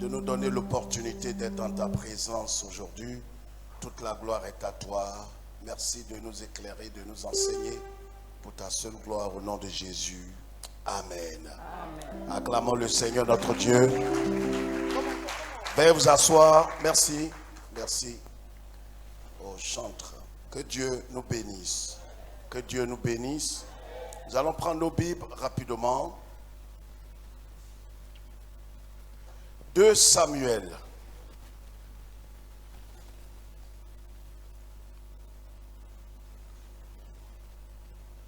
de nous donner l'opportunité d'être en ta présence aujourd'hui. Toute la gloire est à toi. Merci de nous éclairer, de nous enseigner pour ta seule gloire au nom de Jésus. Amen. Amen. Acclamons le Seigneur notre Dieu. Veuillez vous asseoir. Merci. Merci. Au chantre. Que Dieu nous bénisse. Que Dieu nous bénisse. Nous allons prendre nos Bibles rapidement. 2 Samuel.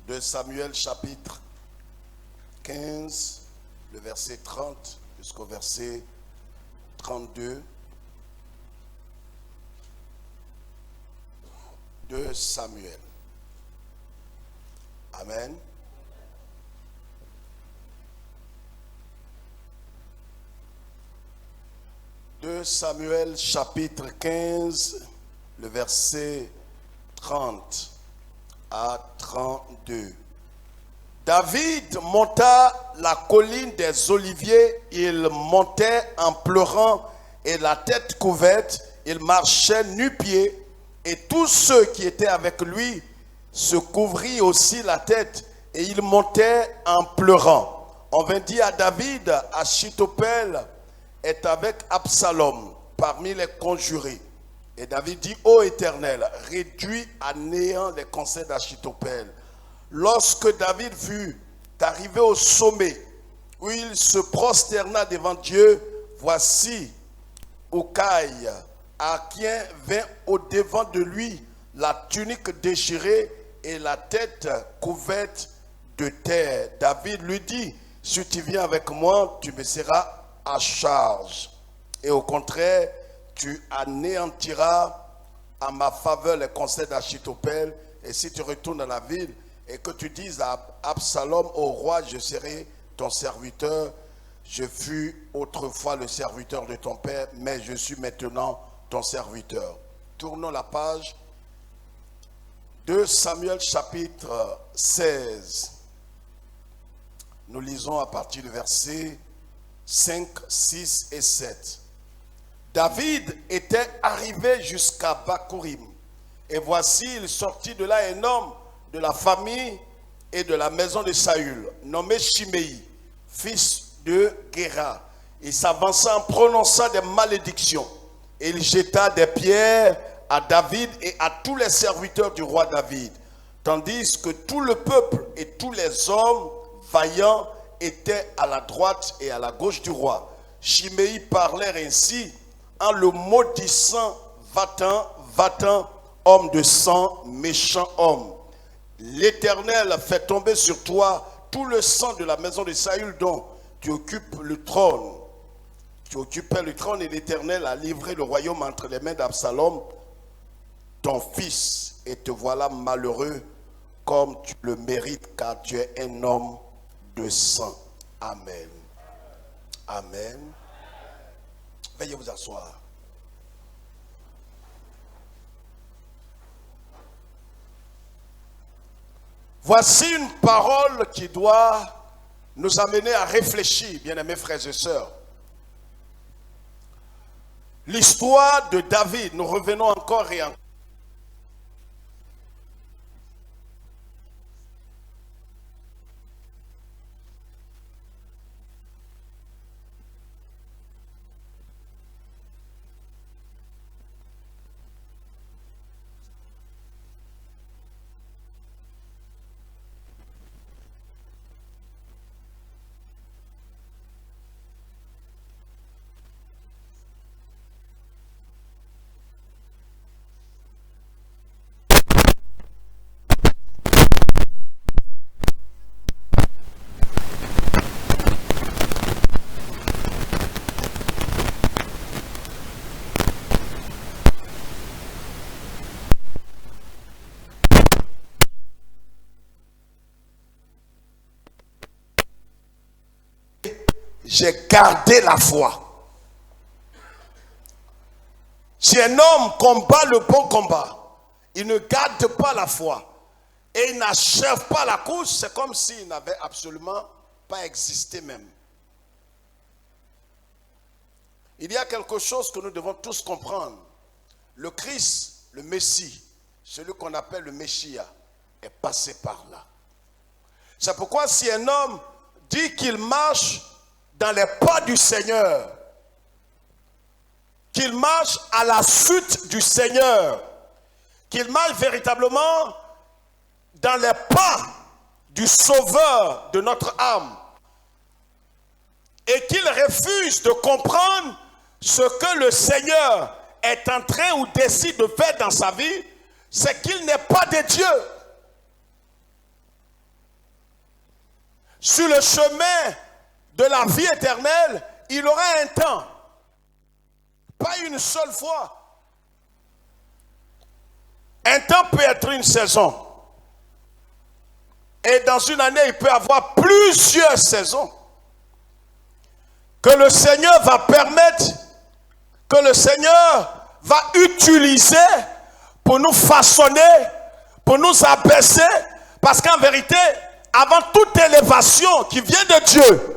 De Samuel chapitre 15, le verset 30 jusqu'au verset 32. 2 Samuel. Amen. De Samuel chapitre 15, le verset 30 à 32. David monta la colline des Oliviers, il montait en pleurant et la tête couverte, il marchait nu-pieds et tous ceux qui étaient avec lui se couvrirent aussi la tête et il montait en pleurant. On vint dire à David, Achitophel est avec Absalom parmi les conjurés. Et David dit, ô Éternel, réduis à néant les conseils d'Achitophel. Lorsque David fut arrivé au sommet, où il se prosterna devant Dieu, voici Ucaï, Arkien, vint au-devant de lui, la tunique déchirée et la tête couverte de terre. David lui dit, si tu viens avec moi, tu me seras à charge. Et au contraire, tu anéantiras à ma faveur les conseils d'Achitophel. Et si tu retournes à la ville et que tu dises à Absalom, au roi, je serai ton serviteur. Je fus autrefois le serviteur de ton père, mais je suis maintenant ton serviteur. Tournons la page. 2 Samuel chapitre 16. Nous lisons à partir du verset 5, 6 et 7. David était arrivé jusqu'à Bakourim. Et voici, il sortit de là un homme de la famille et de la maison de Saül, nommé Shimei, fils de Guéra. Il s'avança en prononçant des malédictions. Et il jeta des pierres à David et à tous les serviteurs du roi David. Tandis que tout le peuple et tous les hommes vaillants étaient à la droite et à la gauche du roi. Shimei parlait ainsi en le maudissant, va-t'en, va-t'en, homme de sang, méchant homme. L'Éternel fait tomber sur toi tout le sang de la maison de Saül dont tu occupes le trône. Tu occupais le trône et l'Éternel a livré le royaume entre les mains d'Absalom, ton fils, et te voilà malheureux comme tu le mérites car tu es un homme de sang. Amen. Amen. Veuillez vous asseoir. Voici une parole qui doit nous amener à réfléchir, bien-aimés frères et sœurs. L'histoire de David, nous revenons encore et encore. J'ai gardé la foi. Si un homme combat le bon combat, il ne garde pas la foi et il n'achève pas la course, c'est comme s'il n'avait absolument pas existé même. Il y a quelque chose que nous devons tous comprendre. Le Christ, le Messie, celui qu'on appelle le Messia, est passé par là. C'est pourquoi si un homme dit qu'il marche dans les pas du Seigneur, qu'il marche à la suite du Seigneur, qu'il marche véritablement dans les pas du Sauveur de notre âme, et qu'il refuse de comprendre ce que le Seigneur est en train ou décide de faire dans sa vie, c'est qu'il n'est pas de Dieu. Sur le chemin de la vie éternelle, il aura un temps, pas une seule fois. Un temps peut être une saison. Et dans une année, il peut y avoir plusieurs saisons que le Seigneur va permettre, que le Seigneur va utiliser pour nous façonner, pour nous abaisser. Parce qu'en vérité, avant toute élévation qui vient de Dieu,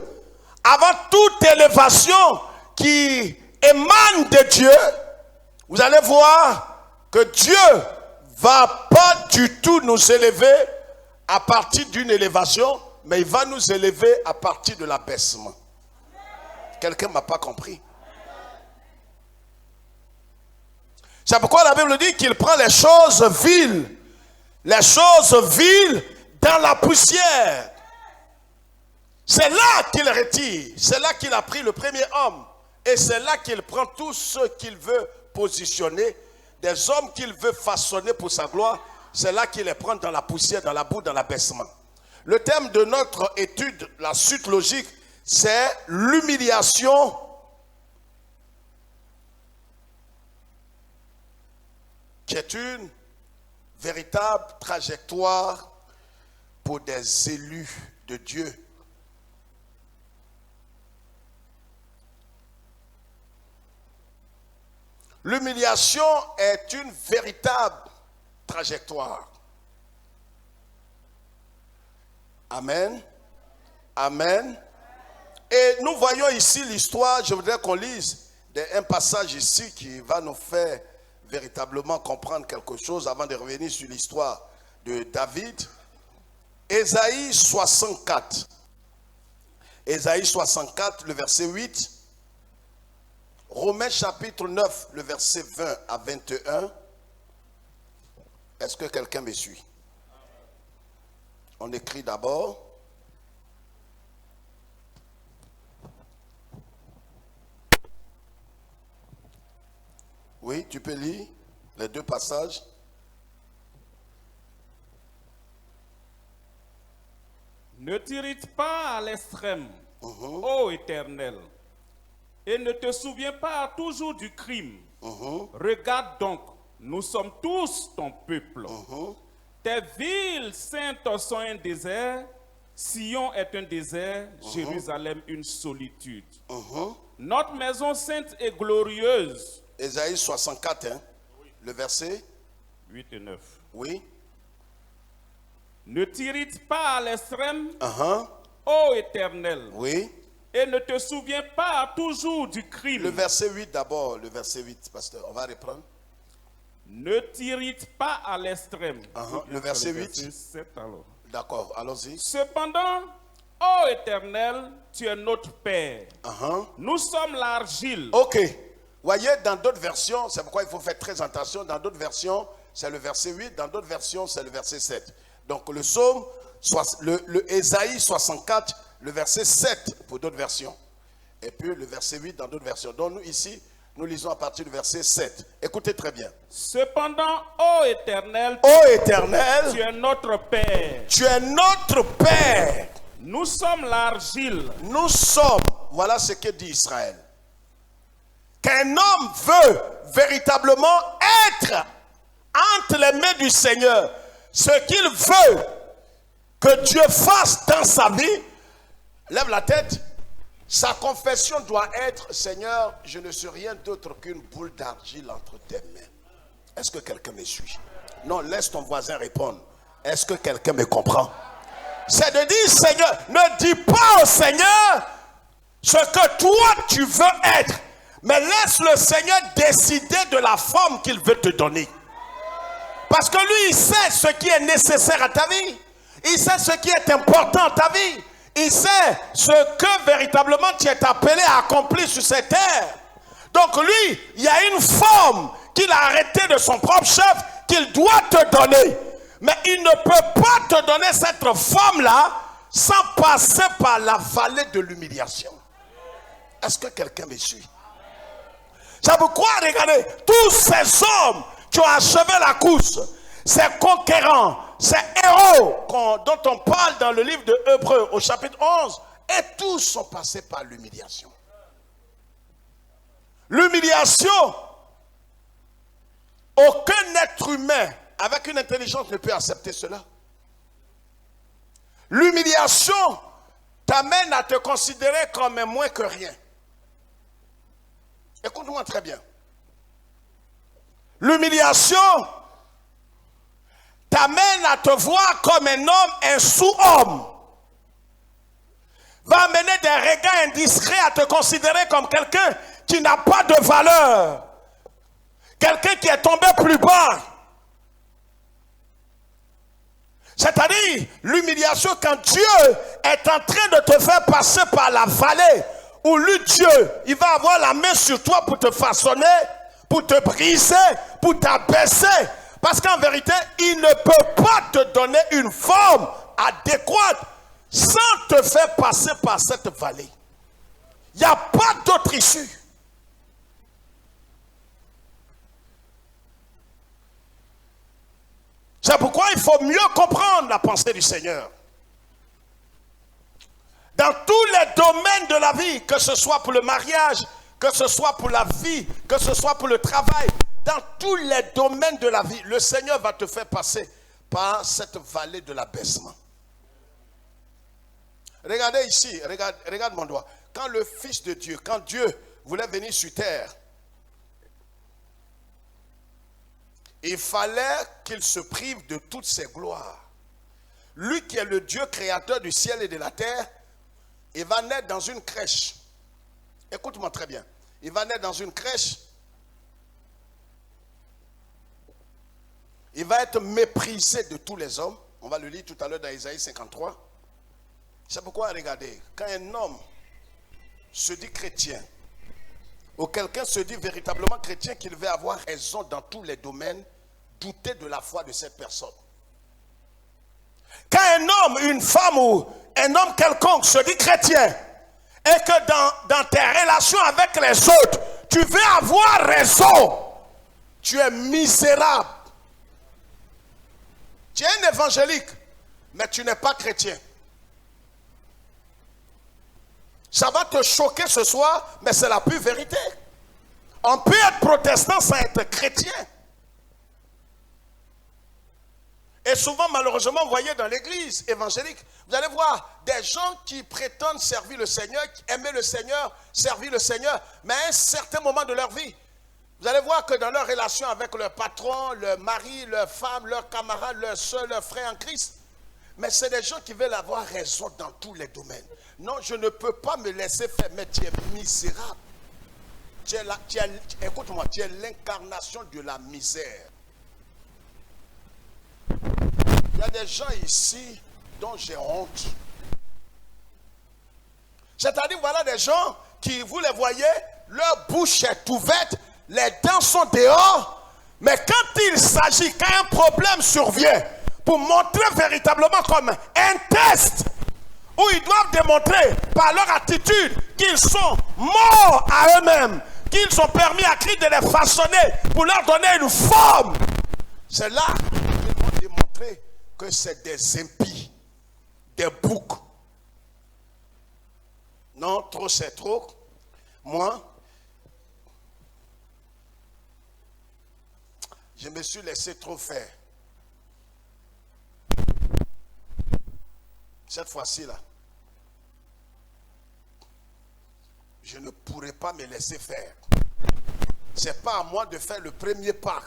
avant toute élévation qui émane de Dieu, vous allez voir que Dieu ne va pas du tout nous élever à partir d'une élévation, mais il va nous élever à partir de l'abaissement. Quelqu'un ne m'a pas compris. C'est pourquoi la Bible dit qu'il prend les choses viles dans la poussière. C'est là qu'il retire, c'est là qu'il a pris le premier homme. Et c'est là qu'il prend tous ceux qu'il veut positionner, des hommes qu'il veut façonner pour sa gloire. C'est là qu'il les prend dans la poussière, dans la boue, dans l'abaissement. Le thème de notre étude, la suite logique, c'est l'humiliation qui est une véritable trajectoire pour des élus de Dieu. L'humiliation est une véritable trajectoire. Amen. Amen. Et nous voyons ici l'histoire, je voudrais qu'on lise un passage ici qui va nous faire véritablement comprendre quelque chose avant de revenir sur l'histoire de David. Ésaïe 64. Ésaïe 64, le verset 8. Romains chapitre 9, le verset 20 à 21. Est-ce que quelqu'un me suit? On écrit d'abord. Oui, tu peux lire les deux passages. Ne t'irrite pas à l'extrême, ô Éternel, et ne te souviens pas toujours du crime. Regarde donc, nous sommes tous ton peuple. Tes villes saintes sont un désert, Sion est un désert, Jérusalem une solitude. Notre maison sainte et glorieuse. Ésaïe 64, hein? Oui. Le verset 8 et 9. Oui. Ne t'irrite pas à l'extrême, ô Éternel. Oui. Et ne te souviens pas toujours du crime. Le verset 8 d'abord, le verset 8, pasteur. On va reprendre. Ne t'irrite pas à l'extrême. Le verset 8. Verset 7 alors. D'accord, allons-y. Cependant, ô Éternel, tu es notre Père. Nous sommes l'argile. Ok. Voyez, dans d'autres versions, c'est pourquoi il faut faire très attention. Dans d'autres versions, c'est le verset 8. Dans d'autres versions, c'est le verset 7. Donc le psaume, le Ésaïe 64, le verset 7 pour d'autres versions. Et puis le verset 8 dans d'autres versions. Donc nous ici, nous lisons à partir du verset 7. Écoutez très bien. Cependant, ô Éternel, tu es notre Père. Tu es notre Père. Nous sommes l'argile. Nous sommes, voilà ce que dit Israël. Qu'un homme veut véritablement être entre les mains du Seigneur, ce qu'il veut que Dieu fasse dans sa vie, lève la tête. Sa confession doit être: Seigneur, je ne suis rien d'autre qu'une boule d'argile entre tes mains. Est-ce que quelqu'un me suit? Non, laisse ton voisin répondre. Est-ce que quelqu'un me comprend? C'est de dire: Seigneur, ne dis pas au Seigneur ce que toi tu veux être, Mais laisse le Seigneur décider de la forme qu'il veut te donner. Parce que lui, il sait ce qui est nécessaire à ta vie. Il sait ce qui est important à ta vie. Il sait ce que véritablement tu es appelé à accomplir sur cette terre. Donc lui, il y a une forme qu'il a arrêtée de son propre chef qu'il doit te donner. Mais il ne peut pas te donner cette forme-là sans passer par la vallée de l'humiliation. Est-ce que quelqu'un me suit? C'est pourquoi, regardez, tous ces hommes qui ont achevé la course, ces conquérants, ces héros dont on parle dans le livre de Hébreux au chapitre 11, et tous sont passés par l'humiliation. L'humiliation, aucun être humain avec une intelligence ne peut accepter cela. L'humiliation t'amène à te considérer comme moins que rien. Écoute-moi très bien. L'humiliation t'amène à te voir comme un homme, un sous-homme. Va amener des regards indiscrets à te considérer comme quelqu'un qui n'a pas de valeur. Quelqu'un qui est tombé plus bas. C'est-à-dire, l'humiliation quand Dieu est en train de te faire passer par la vallée, où lui, Dieu, il va avoir la main sur toi pour te façonner, pour te briser, pour t'abaisser. Parce qu'en vérité, il ne peut pas te donner une forme adéquate sans te faire passer par cette vallée. Il n'y a pas d'autre issue. C'est pourquoi il faut mieux comprendre la pensée du Seigneur. Dans tous les domaines de la vie, que ce soit pour le mariage, que ce soit pour la vie, que ce soit pour le travail, dans tous les domaines de la vie, le Seigneur va te faire passer par cette vallée de l'abaissement. Regardez ici, regarde mon doigt. Quand le Fils de Dieu, quand Dieu voulait venir sur terre, il fallait qu'il se prive de toutes ses gloires. Lui qui est le Dieu créateur du ciel et de la terre, il va naître dans une crèche. Écoute-moi très bien. Il va naître dans une crèche. Il va être méprisé de tous les hommes. On va le lire tout à l'heure dans Isaïe 53. C'est pourquoi, regardez, quand un homme se dit chrétien, ou quelqu'un se dit véritablement chrétien, qu'il veut avoir raison dans tous les domaines, douter de la foi de cette personne. Quand un homme, une femme ou un homme quelconque se dit chrétien, et que dans tes relations avec les autres, tu veux avoir raison, tu es misérable. Tu es un évangélique, mais tu n'es pas chrétien. Ça va te choquer ce soir, mais c'est la pure vérité. On peut être protestant sans être chrétien. Et souvent, malheureusement, vous voyez dans l'église évangélique, vous allez voir des gens qui prétendent servir le Seigneur, qui aimer le Seigneur, servir le Seigneur, mais à un certain moment de leur vie, vous allez voir que dans leur relation avec leur patron, leur mari, leur femme, leurs camarades, leurs soeurs, leurs frères en Christ, mais c'est des gens qui veulent avoir raison dans tous les domaines. Non, je ne peux pas me laisser faire, mais tu es misérable. Écoute-moi, tu es l'incarnation de la misère. Il y a des gens ici dont j'ai honte. C'est-à-dire, voilà des gens qui, vous les voyez, leur bouche est ouverte, les dents sont dehors, mais quand il s'agit, quand un problème survient, pour montrer véritablement comme un test, où ils doivent démontrer par leur attitude qu'ils sont morts à eux-mêmes, qu'ils ont permis à Christ de les façonner pour leur donner une forme. C'est là qu'ils vont démontrer que c'est des impies, des boucs. Non, trop c'est trop. Moi, je me suis laissé trop faire. Cette fois-ci là, je ne pourrai pas me laisser faire. Ce n'est pas à moi de faire le premier pas.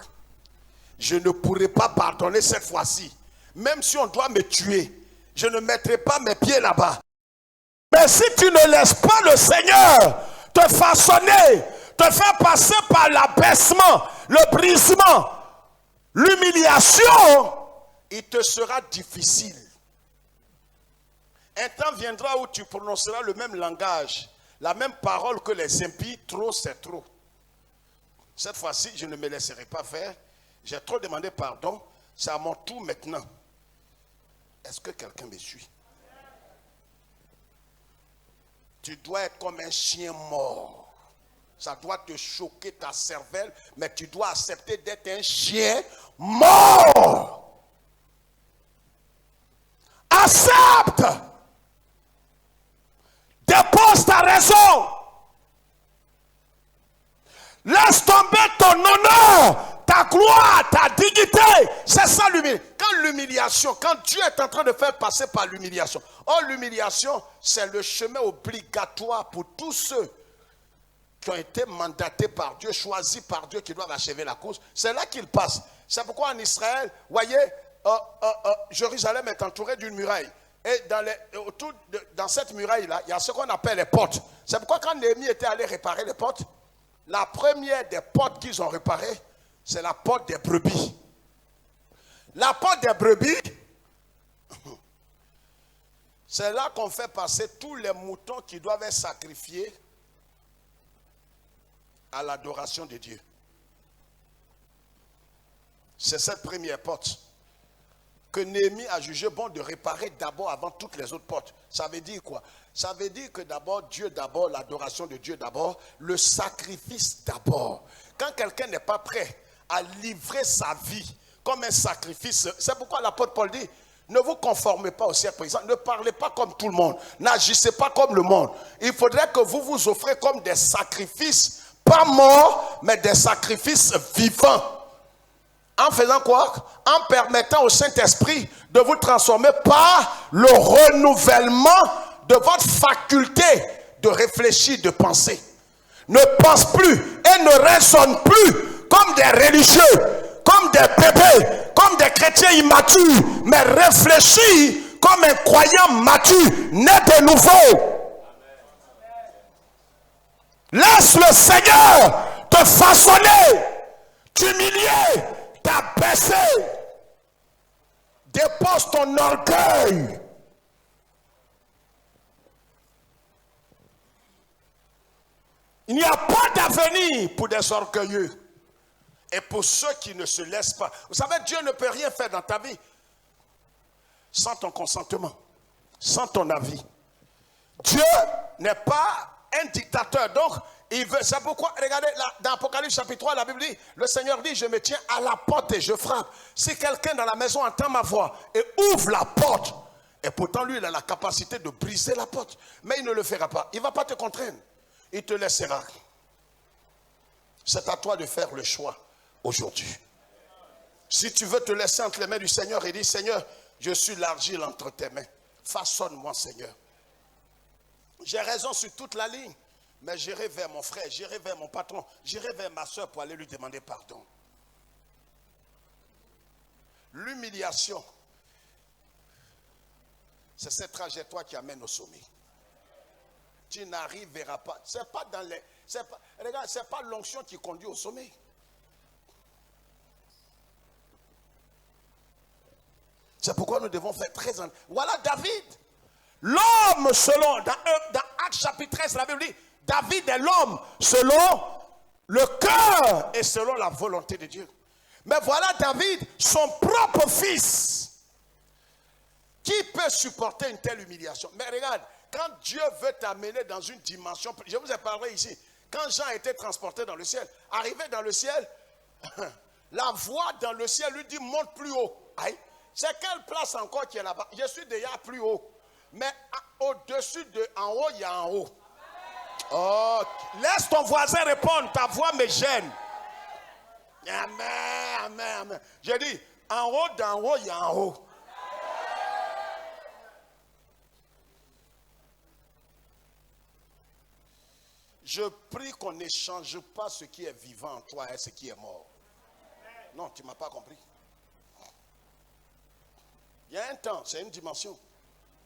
Je ne pourrai pas pardonner cette fois-ci. Même si on doit me tuer, je ne mettrai pas mes pieds là-bas. Mais si tu ne laisses pas le Seigneur te façonner, te faire passer par l'abaissement, le brisement, l'humiliation, il te sera difficile. Un temps viendra où tu prononceras le même langage, la même parole que les impies. Trop, c'est trop. Cette fois-ci, je ne me laisserai pas faire. J'ai trop demandé pardon. C'est à mon tour maintenant. Est-ce que quelqu'un me suit? Tu dois être comme un chien mort. Ça doit te choquer ta cervelle, mais tu dois accepter d'être un chien mort. Accepte. Dépose ta raison. Laisse tomber ton honneur, ta gloire, ta dignité. C'est ça l'humiliation. Quand Dieu est en train de faire passer par l'humiliation. Or, l'humiliation, c'est le chemin obligatoire pour tous ceux qui ont été mandatés par Dieu, choisis par Dieu, qui doivent achever la course. C'est là qu'ils passent. C'est pourquoi en Israël, voyez, Jérusalem est entourée d'une muraille. Et dans cette muraille-là, il y a ce qu'on appelle les portes. C'est pourquoi quand Néhémie était allé réparer les portes, la première des portes qu'ils ont réparées, c'est la porte des brebis. La porte des brebis, c'est là qu'on fait passer tous les moutons qui doivent être sacrifiés à l'adoration de Dieu. C'est cette première porte que Néhémie a jugé bon de réparer d'abord avant toutes les autres portes. Ça veut dire quoi? Ça veut dire que d'abord, Dieu d'abord, l'adoration de Dieu d'abord, le sacrifice d'abord. Quand quelqu'un n'est pas prêt à livrer sa vie comme un sacrifice, c'est pourquoi l'apôtre Paul dit, ne vous conformez pas au siècle présent, ne parlez pas comme tout le monde, n'agissez pas comme le monde. Il faudrait que vous vous offrez comme des sacrifices, pas morts, mais des sacrifices vivants. En faisant quoi? En permettant au Saint-Esprit de vous transformer par le renouvellement de votre faculté de réfléchir, de penser. Ne pense plus et ne raisonne plus comme des religieux, comme des bébés, comme des chrétiens immatures, mais réfléchis comme un croyant mature, né de nouveau. Laisse le Seigneur te façonner, t'humilier, t'abaisser. Dépose ton orgueil. Il n'y a pas d'avenir pour des orgueilleux et pour ceux qui ne se laissent pas. Vous savez, Dieu ne peut rien faire dans ta vie sans ton consentement, sans ton avis. Dieu n'est pas un dictateur. Donc, il veut. C'est pourquoi, regardez, là, dans Apocalypse chapitre 3, la Bible dit, le Seigneur dit, je me tiens à la porte et je frappe. Si quelqu'un dans la maison entend ma voix et ouvre la porte, et pourtant lui, il a la capacité de briser la porte, mais il ne le fera pas. Il ne va pas te contraindre. Il te laissera. C'est à toi de faire le choix aujourd'hui. Si tu veux te laisser entre les mains du Seigneur et dire, Seigneur, je suis l'argile entre tes mains. Façonne-moi, Seigneur. J'ai raison sur toute la ligne, mais j'irai vers mon frère, j'irai vers mon patron, j'irai vers ma soeur pour aller lui demander pardon. L'humiliation, c'est cette trajectoire qui amène au sommet. Tu n'arriveras pas. C'est pas dans les. Regarde, c'est pas l'onction qui conduit au sommet. C'est pourquoi nous devons faire très attention. Voilà David. L'homme selon. Dans Actes chapitre 13, la Bible dit, David est l'homme selon le cœur et selon la volonté de Dieu. Mais voilà David, son propre fils. Qui peut supporter une telle humiliation? Mais regarde. Quand Dieu veut t'amener dans une dimension, je vous ai parlé ici, quand Jean a été transporté dans le ciel, arrivé dans le ciel, la voix dans le ciel lui dit monte plus haut. C'est quelle place encore qui est là-bas? Je suis déjà plus haut. Mais au-dessus en haut, il y a en haut. Oh, laisse ton voisin répondre, ta voix me gêne. Amen, amen, amen. J'ai dit, en haut, d'en haut, il y a en haut. Je prie qu'on n'échange pas ce qui est vivant en toi et ce qui est mort. Non, tu ne m'as pas compris. Il y a un temps, c'est une dimension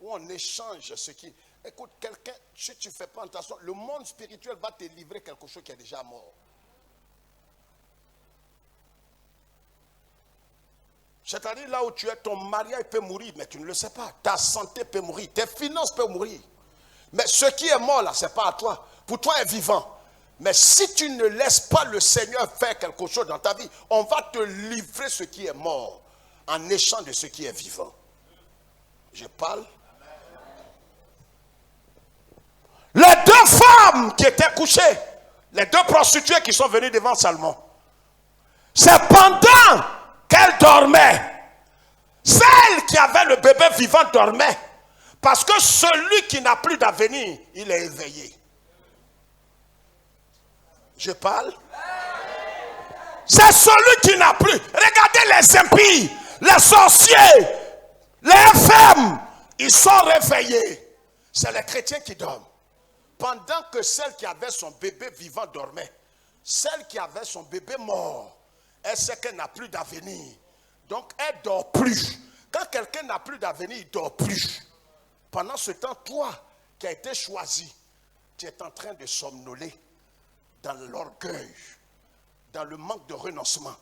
où on échange ce qui... Écoute, quelqu'un, si tu ne fais pas attention, le monde spirituel va te livrer quelque chose qui est déjà mort. C'est-à-dire là où tu es, ton mariage peut mourir, mais tu ne le sais pas. Ta santé peut mourir, tes finances peuvent mourir. Mais ce qui est mort là, ce n'est pas à toi. Pour toi, est vivant. Mais si tu ne laisses pas le Seigneur faire quelque chose dans ta vie, on va te livrer ce qui est mort en échange de ce qui est vivant. Je parle. Les deux femmes qui étaient couchées, les deux prostituées qui sont venues devant Salomon, c'est pendant qu'elles dormaient. Celle qui avait le bébé vivant dormait. Parce que celui qui n'a plus d'avenir, il est éveillé. Je parle. C'est celui qui n'a plus. Regardez les impies, les sorciers, les femmes, ils sont réveillés. C'est les chrétiens qui dorment. Pendant que celle qui avait son bébé vivant dormait, celle qui avait son bébé mort, elle sait qu'elle n'a plus d'avenir. Donc elle ne dort plus. Quand quelqu'un n'a plus d'avenir, il ne dort plus. Pendant ce temps, toi qui as été choisi, tu es en train de somnoler dans l'orgueil, dans le manque de renoncement.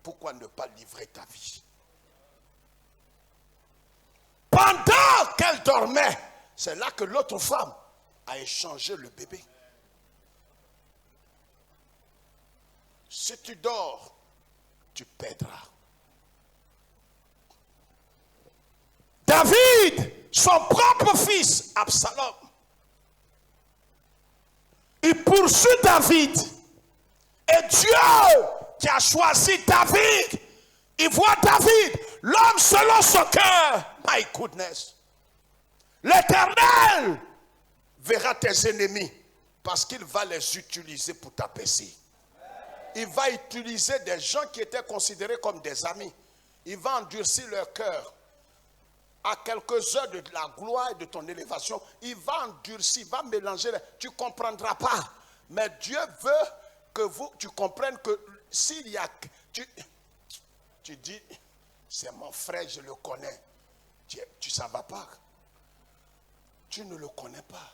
Pourquoi ne pas livrer ta vie? Pendant qu'elle dormait, c'est là que l'autre femme a échangé le bébé. Si tu dors, tu perdras. David, son propre fils, Absalom, il poursuit David. Et Dieu qui a choisi David, il voit David, l'homme selon son cœur. My goodness. L'Éternel verra tes ennemis parce qu'il va les utiliser pour t'apaiser. Il va utiliser des gens qui étaient considérés comme des amis. Il va endurcir leur cœur. À quelques heures de la gloire et de ton élévation, il va endurcir, il va mélanger. Tu ne comprendras pas. Mais Dieu veut que tu comprennes que s'il y a... Tu dis, c'est mon frère, je le connais. Tu ne savais pas. Tu ne le connais pas.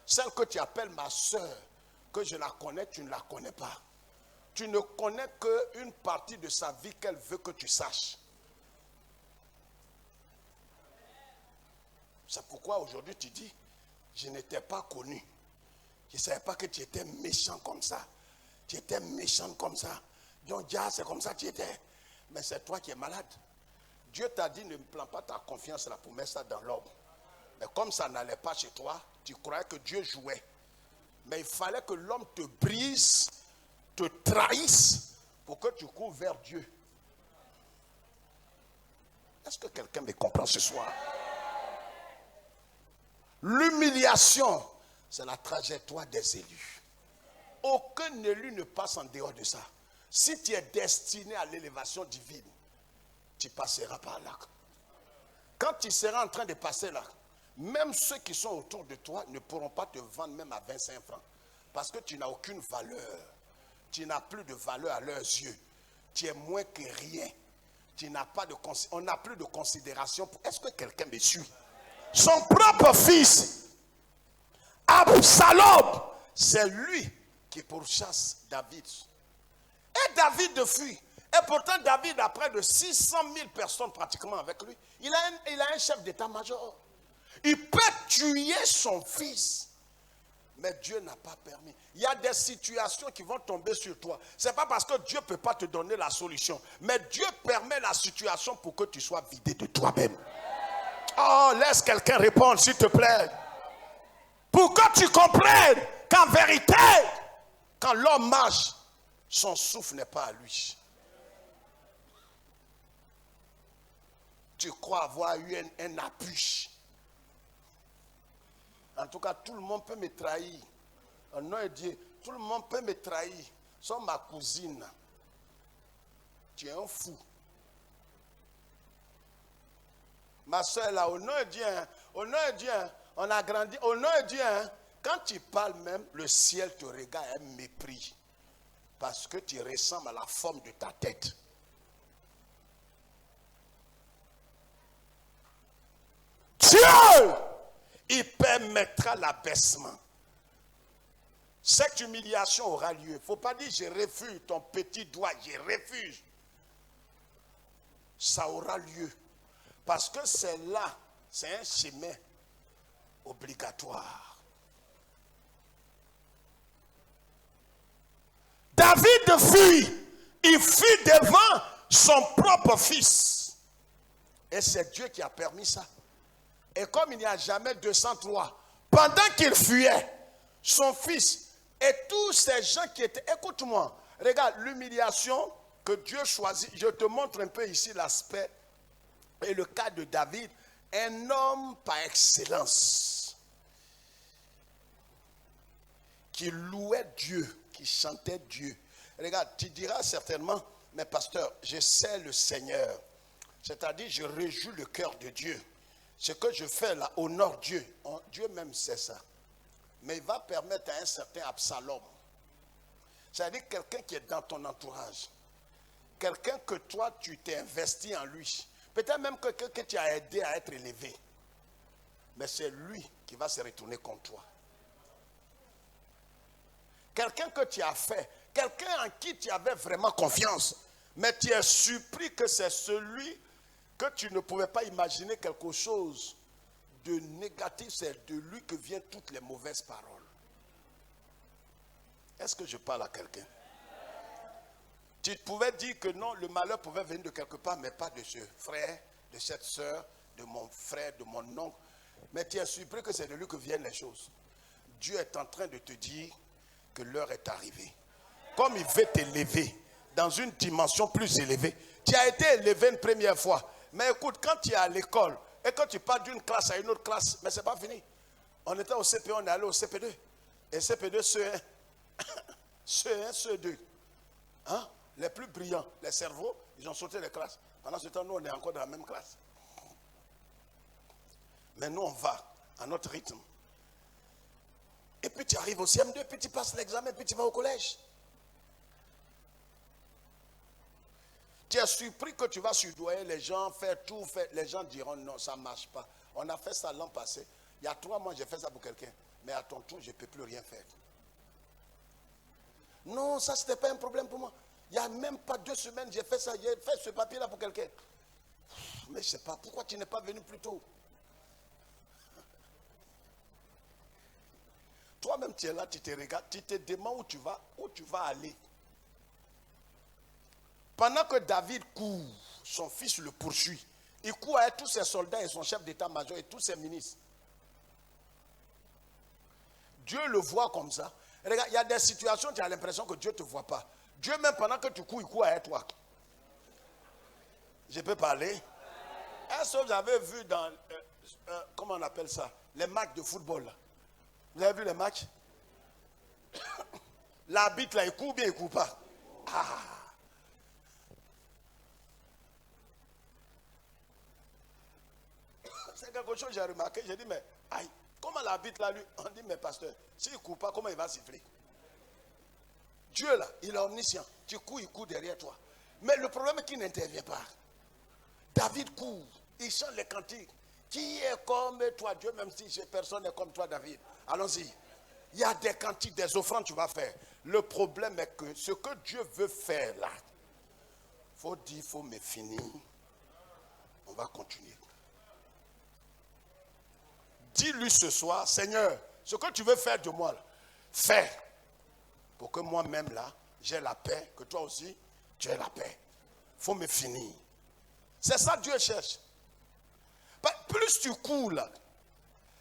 Celle que tu appelles ma soeur, que je la connais, tu ne la connais pas. Tu ne connais qu'une partie de sa vie qu'elle veut que tu saches. C'est pourquoi aujourd'hui tu dis, je n'étais pas connu. Je ne savais pas que tu étais méchant comme ça. Tu étais méchant comme ça. Donc, c'est comme ça que tu étais. Mais c'est toi qui es malade. Dieu t'a dit, ne me prends pas ta confiance là pour mettre ça dans l'homme. Mais comme ça n'allait pas chez toi, tu croyais que Dieu jouait. Mais il fallait que l'homme te brise, te trahisse pour que tu cours vers Dieu. Est-ce que quelqu'un me comprend ce soir? L'humiliation, c'est la trajectoire des élus. Aucun élu ne passe en dehors de ça. Si tu es destiné à l'élévation divine, tu passeras par là. Quand tu seras en train de passer là, même ceux qui sont autour de toi ne pourront pas te vendre même à 25 francs. Parce que tu n'as aucune valeur. Tu n'as plus de valeur à leurs yeux. Tu es moins que rien. Tu n'as pas de on n'a plus de considération. Est-ce que quelqu'un me suit? Son propre fils, Absalom, c'est lui qui pourchasse David. Et David fuit. Et pourtant, David a près de 600 000 personnes pratiquement avec lui. Il a un chef d'état-major. Il peut tuer son fils. Mais Dieu n'a pas permis. Il y a des situations qui vont tomber sur toi. Ce n'est pas parce que Dieu ne peut pas te donner la solution. Mais Dieu permet la situation pour que tu sois vidé de toi-même. Oh, laisse quelqu'un répondre, s'il te plaît. Pour que tu comprennes qu'en vérité, quand l'homme marche, son souffle n'est pas à lui. Tu crois avoir eu un appui. En tout cas, tout le monde peut me trahir. Au nom de Dieu, tout le monde peut me trahir. Sauf ma cousine. Tu es un fou. Ma soeur là, au nom de Dieu, on a grandi. Au nom de Dieu, quand tu parles même, le ciel te regarde un mépris. Parce que tu ressembles à la forme de ta tête. Dieu il permettra l'abaissement. Cette humiliation aura lieu. Il ne faut pas dire je refuse ton petit doigt, je refuse. Ça aura lieu. Parce que c'est là, c'est un chemin obligatoire. David fuit. Il fuit devant son propre fils. Et c'est Dieu qui a permis ça. Et comme il n'y a jamais 203, pendant qu'il fuyait, son fils et tous ces gens qui étaient... Écoute-moi, regarde l'humiliation que Dieu choisit. Je te montre un peu ici l'aspect et le cas de David, un homme par excellence, qui louait Dieu, qui chantait Dieu. Regarde, tu diras certainement, mais pasteur, je sais le Seigneur. C'est-à-dire, je réjouis le cœur de Dieu. Ce que je fais là honore Dieu. Dieu même sait ça. Mais il va permettre à un certain Absalom, c'est-à-dire quelqu'un qui est dans ton entourage, quelqu'un que toi tu t'es investi en lui, peut-être même quelqu'un que tu as aidé à être élevé, mais c'est lui qui va se retourner contre toi. Quelqu'un que tu as fait, quelqu'un en qui tu avais vraiment confiance, mais tu es surpris que c'est celui que tu ne pouvais pas imaginer quelque chose de négatif, c'est de lui que viennent toutes les mauvaises paroles. Est-ce que je parle à quelqu'un? Tu pouvais dire que non, le malheur pouvait venir de quelque part, mais pas de ce frère, de cette soeur, de mon frère, de mon oncle. Mais tu es surpris que c'est de lui que viennent les choses. Dieu est en train de te dire que l'heure est arrivée. Comme il veut t'élever dans une dimension plus élevée. Tu as été élevé une première fois. Mais écoute, quand tu es à l'école, et quand tu pars d'une classe à une autre classe, mais ce n'est pas fini. On était au CP1, on est allé au CP2. Et CP2, CE1, CE1, CE2. Hein? Les plus brillants, les cerveaux, ils ont sauté les classes. Pendant ce temps, nous, on est encore dans la même classe. Mais nous, on va à notre rythme. Et puis tu arrives au CM2, puis tu passes l'examen, puis tu vas au collège. Tu es surpris que tu vas surdoyer les gens, faire tout, les gens diront non, ça ne marche pas. On a fait ça l'an passé. Il y a 3 mois, j'ai fait ça pour quelqu'un. Mais à ton tour, je ne peux plus rien faire. Non, ça, ce n'était pas un problème pour moi. Il n'y a même pas 2 semaines, j'ai fait ça. J'ai fait ce papier-là pour quelqu'un. Mais je ne sais pas, pourquoi tu n'es pas venu plus tôt? Toi-même, tu es là, tu te regardes, tu te demandes où tu vas aller. Pendant que David court, son fils le poursuit. Il court avec tous ses soldats et son chef d'état-major et tous ses ministres. Dieu le voit comme ça. Regarde, il y a des situations où tu as l'impression que Dieu ne te voit pas. Dieu même pendant que tu cours, il court avec toi. Je peux parler? Est-ce que vous avez vu dans, comment on appelle ça, les matchs de football là? Vous avez vu les matchs? L'arbitre là, il court bien, il ne court pas. Ah! C'est quelque chose que j'ai remarqué. J'ai dit, mais aïe, comment l'arbitre là, lui, on dit, mais pasteur, s'il ne court pas, comment il va siffler? Dieu là, il est omniscient. Tu cours, il court derrière toi. Mais le problème est qu'il n'intervient pas. David court, il chante les cantiques. Qui est comme toi, Dieu, même si personne n'est comme toi, David? Allons-y. Il y a des cantiques, des offrandes, tu vas faire. Le problème est que ce que Dieu veut faire là, il faut dire, il faut me finir. On va continuer. Dis-lui ce soir, Seigneur, ce que tu veux faire de moi, là, fais. Pour que moi-même là, j'ai la paix, que toi aussi, tu aies la paix. Il faut me finir. C'est ça que Dieu cherche. Plus tu cours là,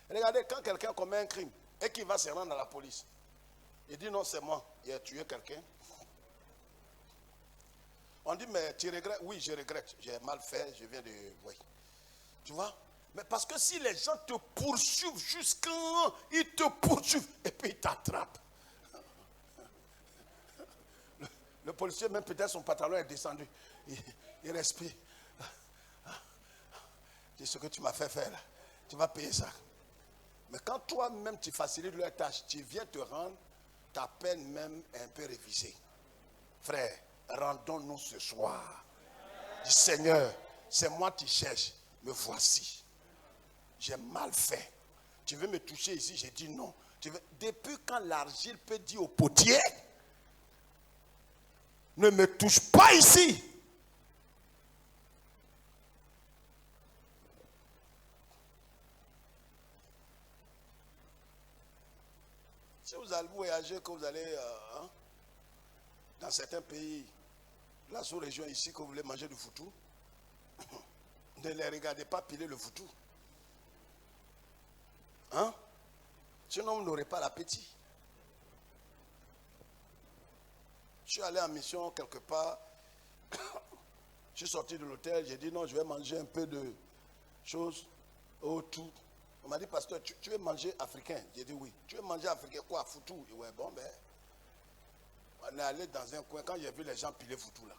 regardez, quand quelqu'un commet un crime et qu'il va se rendre à la police, il dit non, c'est moi, il a tué quelqu'un. On dit, mais tu regrettes? Oui, je regrette, j'ai mal fait, je viens de... Oui. Tu vois? Mais parce que si les gens te poursuivent jusqu'à... Ils te poursuivent et puis ils t'attrapent. Le policier, même peut-être son pantalon est descendu. Il respire. C'est ce que tu m'as fait faire là. Tu vas payer ça. Mais quand toi-même tu facilites leur tâche, tu viens te rendre, ta peine même est un peu révisée. Frère, rendons-nous ce soir. Dis Seigneur, c'est moi qui cherche, me voici. J'ai mal fait. Tu veux me toucher ici? J'ai dit non. Depuis quand l'argile peut dire au potier, ne me touche pas ici? Si vous allez voyager, que vous allez dans certains pays, la sous-région ici, que vous voulez manger du foutou, ne les regardez pas piler le foutou. Hein? Sinon, vous n'aurez pas l'appétit. Je suis allé en mission quelque part. Je suis sorti de l'hôtel. J'ai dit non, je vais manger un peu de choses autour. On m'a dit, pasteur, tu veux manger africain? J'ai dit oui. Tu veux manger africain quoi? Foutou? Ouais, bon, ben. On est allé dans un coin. Quand j'ai vu les gens piler foutou là,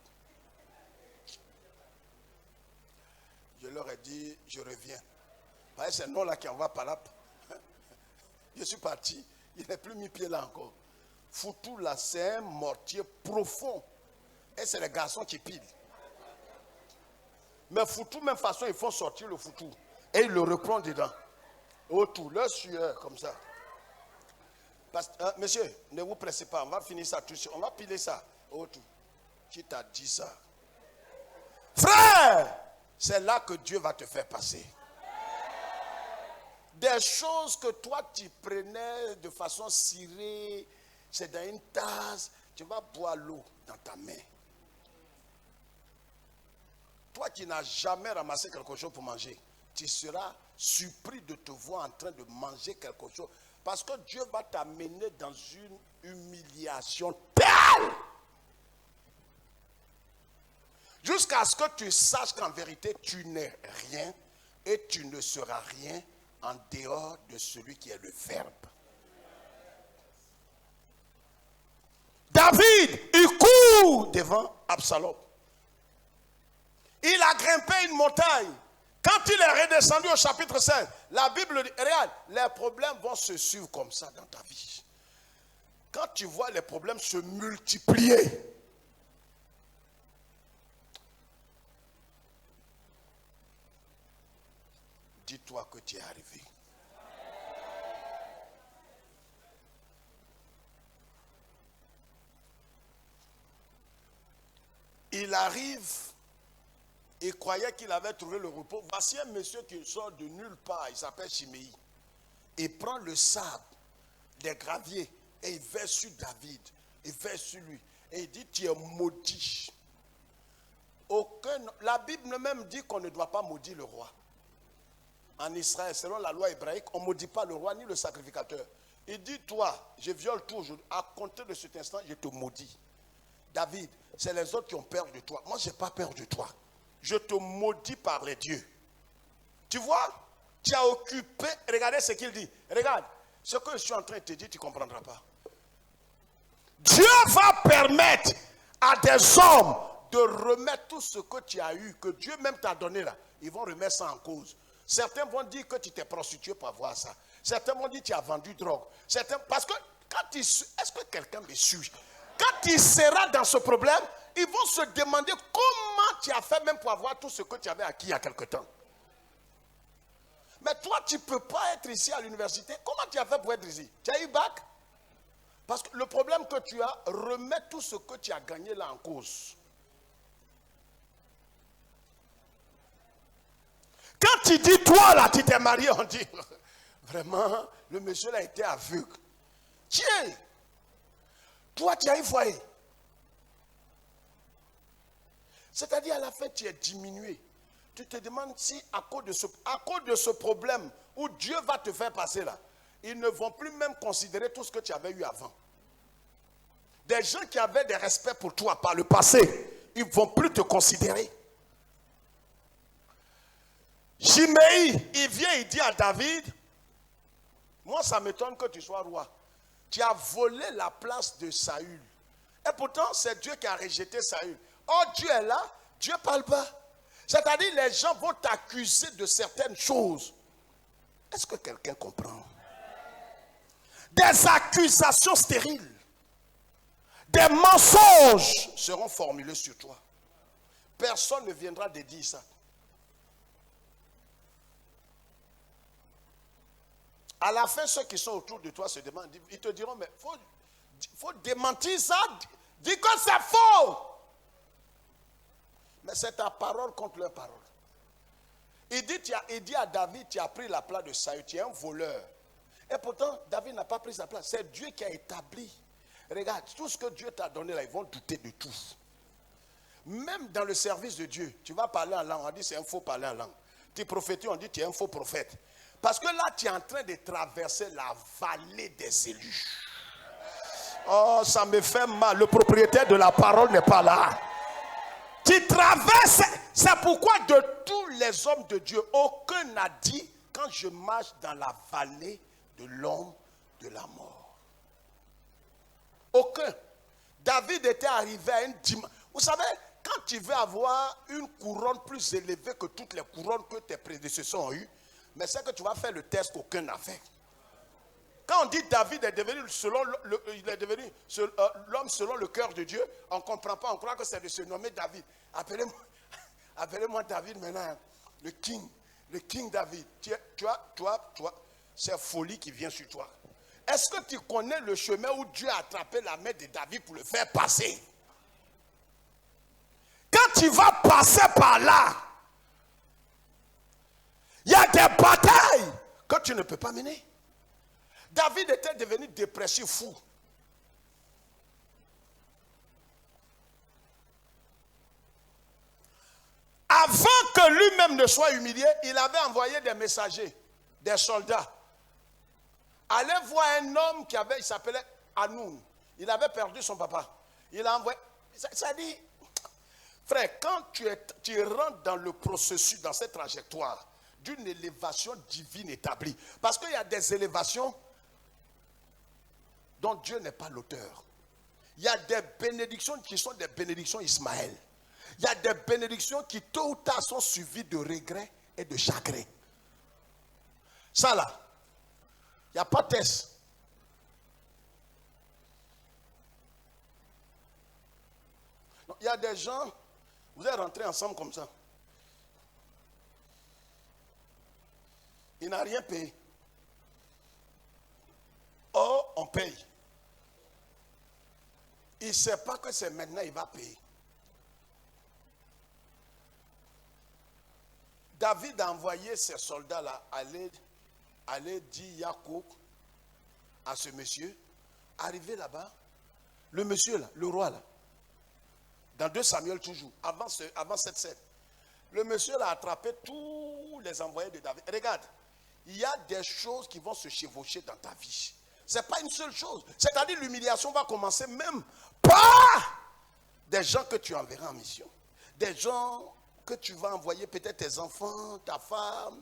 je leur ai dit, je reviens. Parce que c'est non là qui envoie par là. Je suis parti. Il n'est plus mis pied là encore. Foutou là, c'est un mortier profond. Et c'est les garçons qui pilent. Mais foutou, même façon, ils font sortir le foutou. Et ils le reprennent dedans. Autour, leur sueur, comme ça. Monsieur, ne vous pressez pas, on va finir ça tout de suite. On va piler ça. Autour. Qui t'a dit ça? Frère, c'est là que Dieu va te faire passer. Des choses que toi tu prenais de façon cirée, c'est dans une tasse, tu vas boire l'eau dans ta main. Toi qui n'as jamais ramassé quelque chose pour manger, tu seras surpris de te voir en train de manger quelque chose. Parce que Dieu va t'amener dans une humiliation telle. Jusqu'à ce que tu saches qu'en vérité, tu n'es rien et tu ne seras rien en dehors de celui qui est le Verbe. David, il court devant Absalom. Il a grimpé une montagne. Quand il est redescendu au chapitre 5, la Bible dit, regarde, les problèmes vont se suivre comme ça dans ta vie. Quand tu vois les problèmes se multiplier, dis-toi que tu es arrivé. Il arrive. Il croyait qu'il avait trouvé le repos. Voici un monsieur qui sort de nulle part. Il s'appelle Chiméi. Il prend le sable, des graviers, et il verse sur David. Il verse sur lui. Et il dit, tu es maudit. La Bible même dit qu'on ne doit pas maudire le roi. En Israël, selon la loi hébraïque, on ne maudit pas le roi ni le sacrificateur. Il dit, toi, je viole tout aujourd'hui. À compter de cet instant, je te maudis. David, c'est les autres qui ont peur de toi. Moi, je n'ai pas peur de toi. Je te maudis par les dieux. Tu vois, tu as occupé. Regardez ce qu'il dit. Regarde, ce que je suis en train de te dire, tu ne comprendras pas. Dieu va permettre à des hommes de remettre tout ce que tu as eu, que Dieu même t'a donné là. Ils vont remettre ça en cause. Certains vont dire que tu t'es prostitué pour avoir ça. Certains vont dire que tu as vendu drogue. Certains, parce que quand est-ce que quelqu'un me suit? Quand il sera dans ce problème, ils vont se demander comment tu as fait même pour avoir tout ce que tu avais acquis il y a quelque temps. Mais toi, tu ne peux pas être ici à l'université. Comment tu as fait pour être ici? Tu as eu bac? Parce que le problème que tu as, remet tout ce que tu as gagné là en cause. Quand tu dis, toi là, tu t'es marié, on dit, vraiment, le monsieur là était aveugle. Tiens, toi tu as eu foyer. C'est-à-dire à la fin tu es diminué. Tu te demandes si à cause de ce problème où Dieu va te faire passer là, ils ne vont plus même considérer tout ce que tu avais eu avant. Des gens qui avaient des respects pour toi par le passé, ils ne vont plus te considérer. Chiméi, il vient, il dit à David, moi ça m'étonne que tu sois roi. Tu as volé la place de Saül. Et pourtant, c'est Dieu qui a rejeté Saül. Oh, Dieu est là, Dieu ne parle pas. C'est-à-dire, les gens vont t'accuser de certaines choses. Est-ce que quelqu'un comprend? Des accusations stériles, des mensonges seront formulés sur toi. Personne ne viendra te dire ça. À la fin, ceux qui sont autour de toi se demandent, ils te diront, mais faut démentir ça, dis que c'est faux. Mais c'est ta parole contre leur parole. Il dit à David, tu as pris la place de Saül, tu es un voleur. Et pourtant, David n'a pas pris sa place. C'est Dieu qui a établi. Regarde, tout ce que Dieu t'a donné là, ils vont douter de tout. Même dans le service de Dieu, tu vas parler en langue, on dit c'est un faux parler en langue. Tu prophétises, on dit tu es un faux prophète. Parce que là, tu es en train de traverser la vallée des élus. Oh, ça me fait mal. Le propriétaire de la parole n'est pas là. Tu traverses. C'est pourquoi de tous les hommes de Dieu, aucun n'a dit quand je marche dans la vallée de l'homme de la mort. Aucun. David était arrivé à une dimension. Vous savez, quand tu veux avoir une couronne plus élevée que toutes les couronnes que tes prédécesseurs ont eues, mais c'est que tu vas faire le test qu'aucun n'a fait. Quand on dit David est devenu l'homme selon le cœur de Dieu, on ne comprend pas, on croit que c'est de se nommer David. Appelez-moi David maintenant, le King David. Toi, c'est folie qui vient sur toi. Est-ce que tu connais le chemin où Dieu a attrapé la main de David pour le faire passer? Quand tu vas passer par là, il y a des batailles que tu ne peux pas mener. David était devenu dépressif, fou. Avant que lui-même ne soit humilié, il avait envoyé des messagers, des soldats. Allez voir un homme il s'appelait Hanoun. Il avait perdu son papa. Il a envoyé. Ça dit, frère, quand tu rentres dans le processus, dans cette trajectoire d'une élévation divine établie, parce qu'il y a des élévations dont Dieu n'est pas l'auteur. Il y a des bénédictions qui sont des bénédictions Ismaël. Il y a des bénédictions qui tôt ou tard sont suivies de regrets et de chagrin. Ça là, il n'y a pas de test. Il y a des gens, vous êtes rentrés ensemble comme ça. Il n'a rien payé. Or, on paye. Il ne sait pas que c'est maintenant qu'il va payer. David a envoyé ses soldats-là aller dire Yacoub à ce monsieur. Arrivé là-bas, le monsieur là, le roi là, dans 2 Samuel toujours, avant cette scène, le monsieur là a attrapé tous les envoyés de David. Regarde, il y a des choses qui vont se chevaucher dans ta vie. Ce n'est pas une seule chose. C'est-à-dire l'humiliation va commencer même par des gens que tu enverras en mission. Des gens que tu vas envoyer, peut-être tes enfants, ta femme,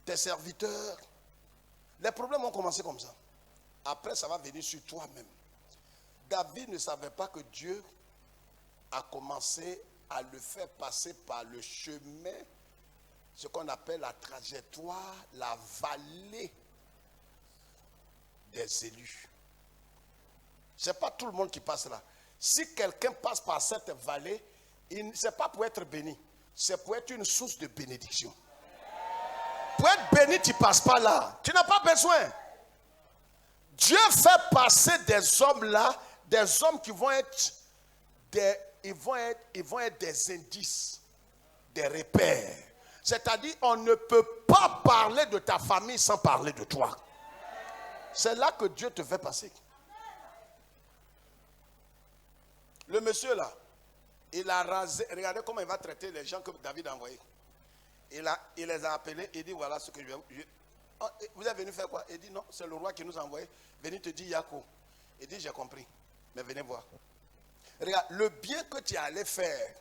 tes serviteurs. Les problèmes vont commencer comme ça. Après, ça va venir sur toi-même. David ne savait pas que Dieu a commencé à le faire passer par le chemin, ce qu'on appelle la trajectoire, la vallée des élus. Ce n'est pas tout le monde qui passe là. Si quelqu'un passe par cette vallée, ce n'est pas pour être béni, c'est pour être une source de bénédiction. Pour être béni, tu ne passes pas là. Tu n'as pas besoin. Dieu fait passer des hommes là, des hommes qui vont être ils vont être des indices, des repères. C'est-à-dire, on ne peut pas parler de ta famille sans parler de toi. C'est là que Dieu te fait passer. Le monsieur là, il a rasé. Regardez comment il va traiter les gens que David a envoyés. Il les a appelés. Il dit voilà ce que je vais. Vous êtes venu faire quoi? Il dit non, c'est le roi qui nous a envoyés. Venez te dire Yacoub. Il dit j'ai compris. Mais venez voir. Regarde, le bien que tu allais faire,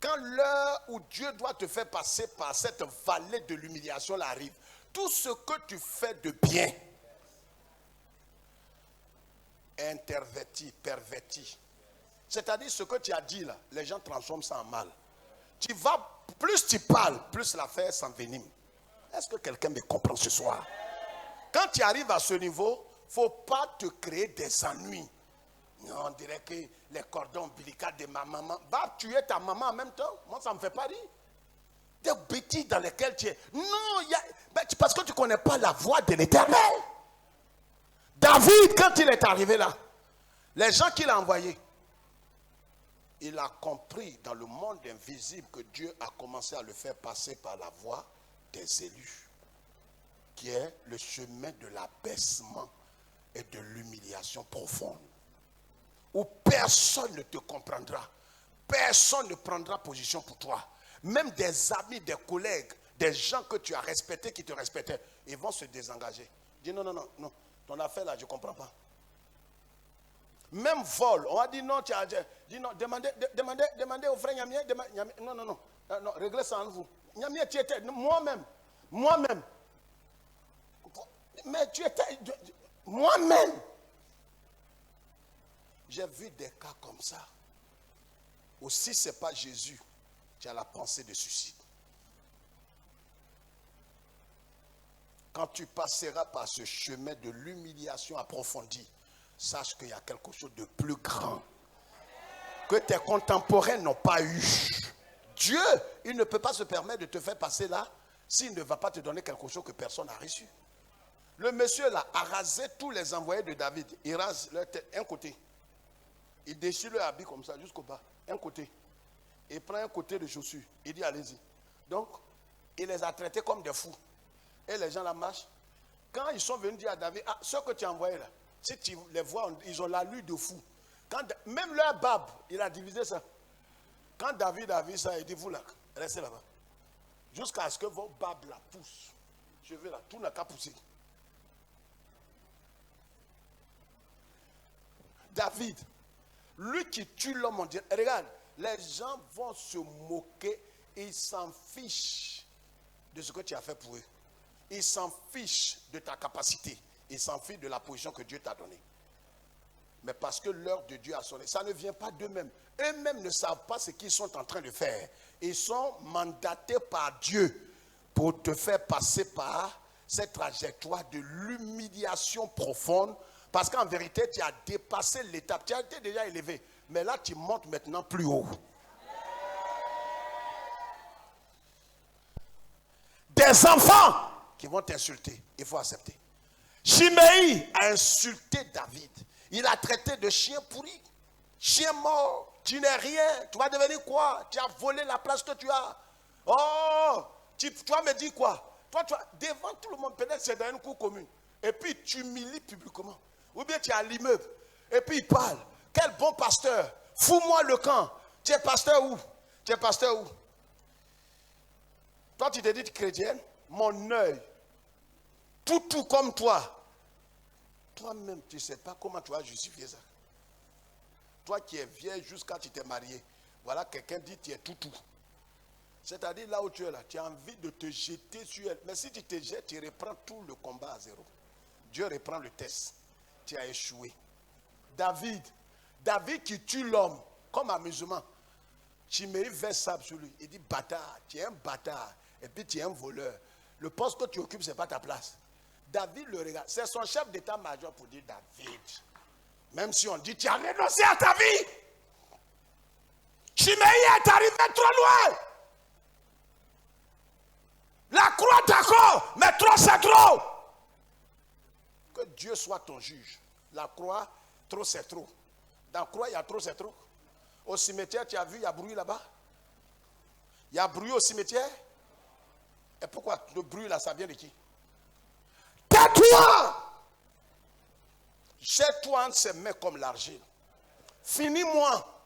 quand l'heure où Dieu doit te faire passer par cette vallée de l'humiliation arrive, tout ce que tu fais de bien est interverti, perverti. C'est-à-dire ce que tu as dit là, les gens transforment ça en mal. Plus tu parles, plus l'affaire s'envenime. Est-ce que quelqu'un me comprend ce soir? Quand tu arrives à ce niveau, il ne faut pas te créer des ennuis. Non, on dirait que les cordons ombilicaux de ma maman. Va tuer ta maman en même temps. Moi, ça ne me fait pas rire. Des bêtises dans lesquelles tu es. Non, parce que tu ne connais pas la voix de l'Éternel. David, quand il est arrivé là, les gens qu'il a envoyés, il a compris dans le monde invisible que Dieu a commencé à le faire passer par la voie des élus, qui est le chemin de l'abaissement et de l'humiliation profonde, où personne ne te comprendra, personne ne prendra position pour toi. Même des amis, des collègues, des gens que tu as respectés, qui te respectaient, ils vont se désengager. Dis non, ton affaire là, je ne comprends pas. Même vol, on va dire non, tu as dit non, demandez au frère Nyamie, non, réglez ça en vous. Nyamie, tu étais, moi-même, mais tu étais, moi-même. J'ai vu des cas comme ça. Aussi, ce n'est pas Jésus, tu as la pensée de suicide. Quand tu passeras par ce chemin de l'humiliation approfondie, sache qu'il y a quelque chose de plus grand que tes contemporains n'ont pas eu. Dieu, il ne peut pas se permettre de te faire passer là s'il ne va pas te donner quelque chose que personne n'a reçu. Le monsieur là a rasé tous les envoyés de David. Il rase leur tête, un côté. Il déchire leur habit comme ça jusqu'au bas, un côté. Il prend un côté de chaussures. Il dit allez-y. Donc, il les a traités comme des fous. Et les gens la marchent. Quand ils sont venus dire à David, ah, ceux que tu as envoyés là, si tu les vois, ils ont l'allure de fou. Même leur barbe, il a divisé ça. Quand David a vu ça, il dit, vous là, restez là-bas. Jusqu'à ce que vos barbes la poussent. Cheveux là, tout n'a qu'à pousser. David, lui qui tue l'homme, on dit, regarde, les gens vont se moquer, ils s'en fichent de ce que tu as fait pour eux. Ils s'en fichent de ta capacité. Ils s'en fichent de la position que Dieu t'a donnée. Mais parce que l'heure de Dieu a sonné, ça ne vient pas d'eux-mêmes. Eux-mêmes ne savent pas ce qu'ils sont en train de faire. Ils sont mandatés par Dieu pour te faire passer par cette trajectoire de l'humiliation profonde. Parce qu'en vérité, tu as dépassé l'étape. Tu as été déjà élevé. Mais là, tu montes maintenant plus haut. Des enfants qui vont t'insulter, il faut accepter. Shimei a insulté David. Il a traité de chien pourri, chien mort. Tu n'es rien. Tu vas devenir quoi? Tu as volé la place que tu as. Oh, tu vas me dire quoi? Toi, devant tout le monde, peut-être c'est dans une cour commune. Et puis tu humilies publiquement. Ou bien tu es à l'immeuble. Et puis il parle. Quel bon pasteur. Fous-moi le camp. Tu es pasteur où? Tu es pasteur où? Toi, tu te dis chrétienne. Mon œil. Tout comme toi. Toi-même, tu ne sais pas comment tu vas justifier ça. Toi qui es vieille jusqu'à tu t'es marié. Voilà, quelqu'un dit tu es tout. C'est-à-dire là où tu es là, tu as envie de te jeter sur elle. Mais si tu te jettes, tu reprends tout le combat à zéro. Dieu reprend le test. Tu as échoué. David qui tue l'homme comme amusement. Shimei verse sable sur lui. Il dit bâtard, tu es un bâtard. Et puis tu es un voleur. Le poste que tu occupes, ce n'est pas ta place. David le regarde. C'est son chef d'état-major pour dire David. Même si on dit tu as renoncé à ta vie. Shimei est arrivé trop loin. La croix d'accord, mais trop c'est trop. Que Dieu soit ton juge. La croix, trop c'est trop. Dans la croix, il y a trop c'est trop. Au cimetière, tu as vu, il y a bruit là-bas. Il y a bruit au cimetière. Et pourquoi le bruit là, ça vient de qui? Tais-toi! Jette-toi entre ses mains comme l'argile. Finis-moi.